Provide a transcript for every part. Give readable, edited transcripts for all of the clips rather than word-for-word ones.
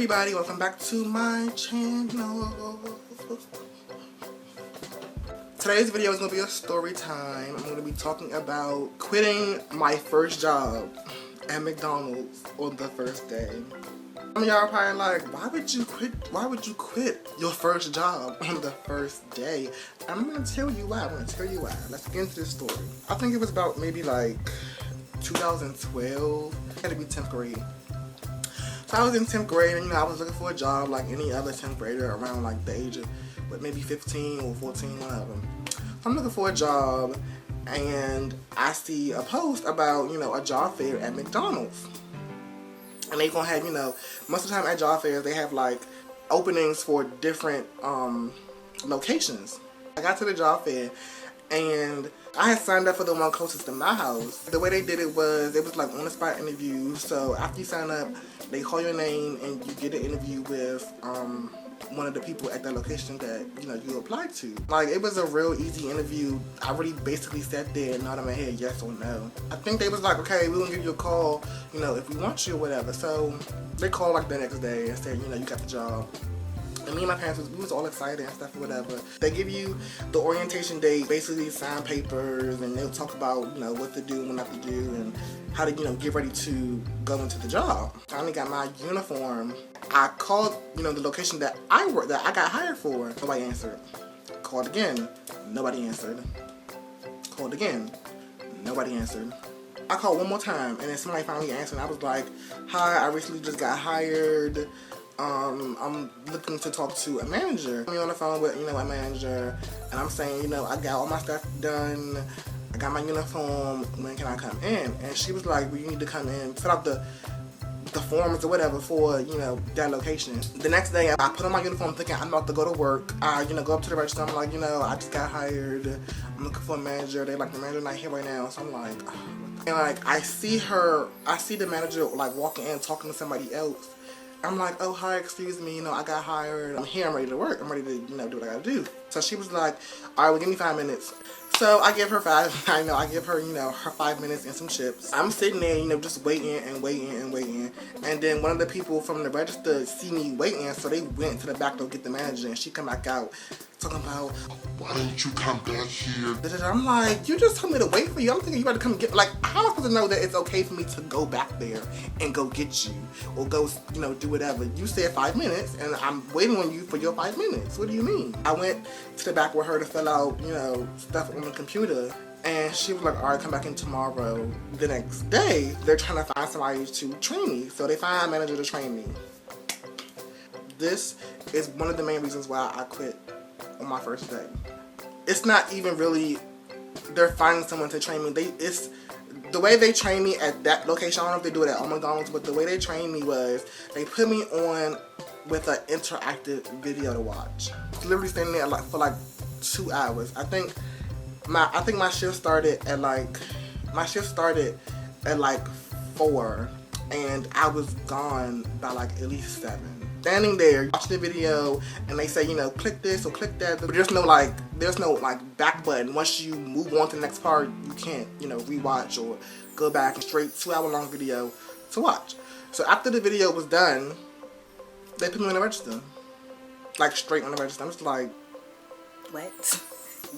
everybody, welcome back to my channel. Today's video is going to be a story time. I'm going to be talking about quitting my first job at McDonald's on the first day. Some of y'all are probably like, why would you quit your first job on the first day? I'm going to tell you why. Let's get into this story. I think it was about maybe like 2012. It had to be 10th grade. So I was in 10th grade and I was looking for a job like any other 10th grader around like the age of maybe 15 or 14, one of them. So I'm looking for a job and I see a post about, a job fair at McDonald's. And they gonna have, most of the time at job fairs they have like openings for different locations. I got to the job fair and I had signed up for the one closest to my house. The way they did it was like on the spot interview. So after you sign up, they call your name and you get an interview with one of the people at that location that you applied to. Like, it was a real easy interview. I really basically sat there and nodded my head yes or no. I think they was like, okay, we're gonna give you a call, if we want you or whatever. So they called like the next day and said, you got the job. And me and my parents, we was all excited and stuff or whatever. They give you the orientation date, basically sign papers, and they'll talk about, what to do and what not to do, and how to, get ready to go into the job. I finally got my uniform. I called, the location that I got hired for. Nobody answered. Called again. Nobody answered. Called again. Nobody answered. I called one more time, and then somebody finally answered. I was like, hi, I recently just got hired. I'm looking to talk to a manager. I'm on the phone with, a manager, and I'm saying, I got all my stuff done. I got my uniform. When can I come in? And she was like, well, you need to come in, fill out the forms or whatever for, that location. The next day, I put on my uniform thinking I'm about to go to work. I, go up to the register. I'm like, I just got hired. I'm looking for a manager. They're like, the manager's not here right now. So I'm like, oh. And like, I see the manager like walking in talking to somebody else. I'm like, oh, hi, excuse me, I got hired. I'm here, I'm ready to work. I'm ready to, do what I gotta do. So she was like, all right, well, give me 5 minutes. So I give her I give her, her 5 minutes and some chips. I'm sitting there, just waiting and waiting and waiting. And then one of the people from the register see me waiting, so they went to the back door to get the manager, and she come back out talking about, why didn't you come back here? I'm like, you just told me to wait for you. I'm thinking you better come get, like, how am I supposed to know that it's okay for me to go back there and go get you? Or go, do whatever. You said 5 minutes, and I'm waiting on you for your 5 minutes. What do you mean? I went to the back with her to fill out, stuff on the computer. And she was like, all right, come back in tomorrow. The next day, they're trying to find somebody to train me. So they find a manager to train me. This is one of the main reasons why I quit on my first day. It's not even really they're finding someone to train me. It's the way they train me at that location. I don't know if they do it at all McDonald's, but the way they trained me was they put me on with an interactive video to watch. Literally standing there for like 2 hours. I think my shift started at like 4, and I was gone by like at least 7. Standing there watching the video, and they say, click this or click that, but there's no back button. Once you move on to the next part, you can't rewatch or go back. And straight 2 hour long video to watch. So after the video was done, they put me on the register, like straight on the register. I'm just like, what?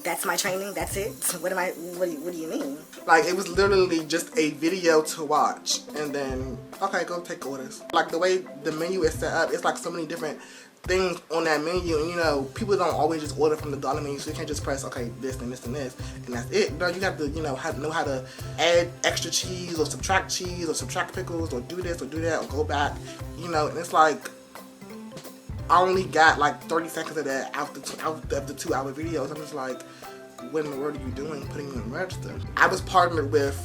That's my training? That's it? What do you mean? Like, it was literally just a video to watch, and then, okay, go take orders. Like, the way the menu is set up, it's like so many different things on that menu, and people don't always just order from the dollar menu, so you can't just press, okay, this and this and this, and that's it. No, you have to, know how to add extra cheese, or subtract pickles, or do this, or do that, or go back, and it's like, I only got like 30 seconds of that after 2 hour videos. I'm just like, what in the world are you doing putting me on the register? I was partnered with,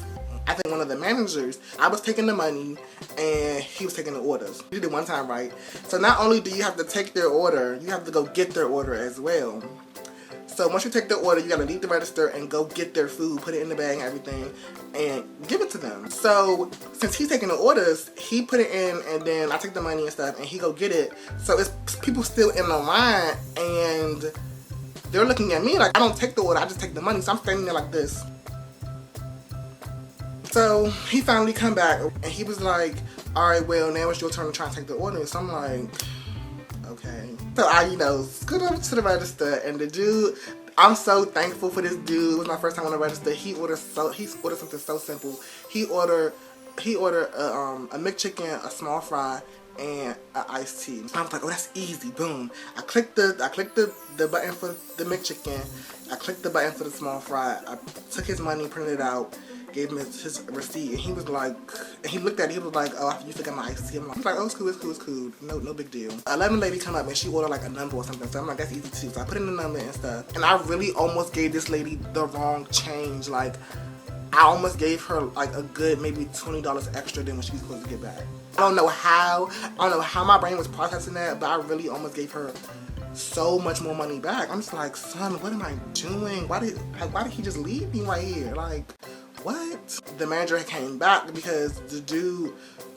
I think, one of the managers. I was taking the money and he was taking the orders. We did it one time, right? So not only do you have to take their order, you have to go get their order as well. So once you take their order, you gotta leave the register and go get their food, put it in the bag and everything, and give it to them. So since he's taking the orders, he put it in, and then I take the money and stuff, and he go get it. So it's people still in the line, and they're looking at me like I don't take the order, I just take the money. So I'm standing there like this. So he finally come back and he was like, all right, well, now it's your turn to try and take the order. So I'm like, okay. So I, scoot up to the register, and the dude, I'm so thankful for this dude. It was my first time on the register. He ordered something so simple. He ordered a McChicken, a small fry, and an iced tea. I was like, oh, that's easy. Boom. I clicked the button for the McChicken. I clicked the button for the small fry. I took his money, printed it out, gave him his receipt, and he was like, and he looked at it, he was like, oh, you forgot my iced tea. I'm like, oh, it's cool. No big deal. 11 lady come up and she ordered like a number or something. So I'm like, that's easy too. So I put in the number and stuff. And I really almost gave this lady the wrong change. Like, I almost gave her like a good maybe $20 extra than what she was supposed to get back. I don't know how my brain was processing that, but I really almost gave her so much more money back. I'm just like, son, what am I doing? Why did he just leave me right here? Like, what? The manager came back because the dude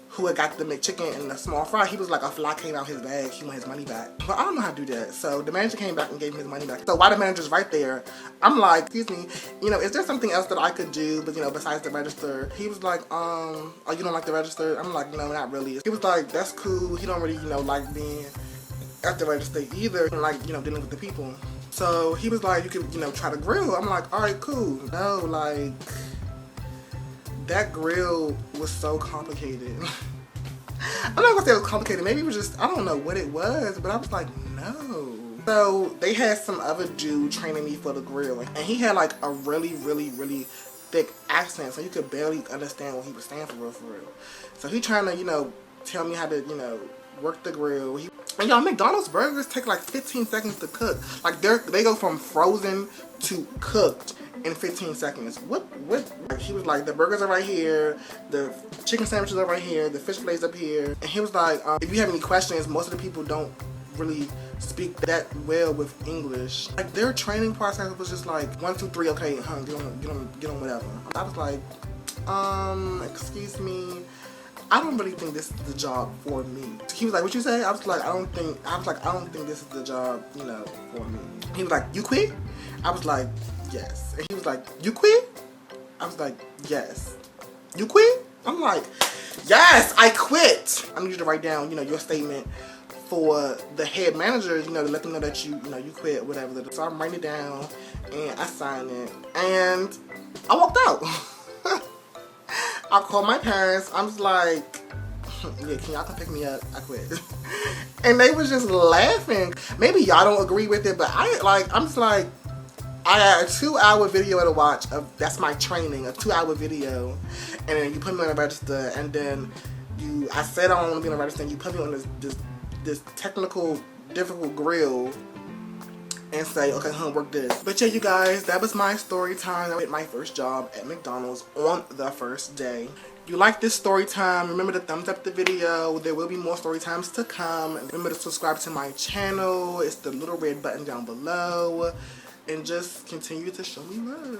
who had got the McChicken and the small fry, he was like, a fly came out his bag, he want his money back. But I don't know how to do that. So the manager came back and gave him his money back. So while the manager's right there, I'm like, excuse me, is there something else that I could do, but besides the register? He was like, oh, you don't like the register? I'm like, no, not really. He was like, that's cool. He don't really, like being at the register either, like, dealing with the people. So he was like, you could, try the grill. I'm like, all right, cool. No, like, that grill was so complicated. I'm not gonna say it was complicated. Maybe it was just, I don't know what it was, but I was like, no. So they had some other dude training me for the grill, and he had like a really, really, really thick accent, so you could barely understand what he was saying for real. So he trying to, tell me how to, work the grill. And y'all, McDonald's burgers take like 15 seconds to cook. Like they go from frozen to cooked in 15 seconds. What? He was like, the burgers are right here, the chicken sandwiches are right here, the fish fillets up here. And he was like, if you have any questions, most of the people don't really speak that well with English. Like their training process was just like 1, 2, 3, okay, get on whatever. I was like, excuse me, I don't really think this is the job for me. He was like, what you say? I was like, I don't think this is the job, for me. He was like, you quit? I was like, yes. And he was like, you quit? I was like, yes. You quit? I'm like, yes, I quit. I need you to write down, your statement for the head manager, to let them know that you quit, whatever. So I'm writing it down and I signed it and I walked out. I called my parents. I was like, yeah, can y'all come pick me up? I quit. And they was just laughing. Maybe y'all don't agree with it, but I'm just like, I had a 2-hour video to watch that's my training, a 2-hour video. And then you put me on a register, and then I said I don't want to be on a register, and you put me on this technical, difficult grill and say, okay, work this. But yeah, you guys, that was my story time with my first job at McDonald's on the first day. If you like this story time, remember to thumbs up the video. There will be more story times to come. Remember to subscribe to my channel. It's the little red button down below. And just continue to show me love.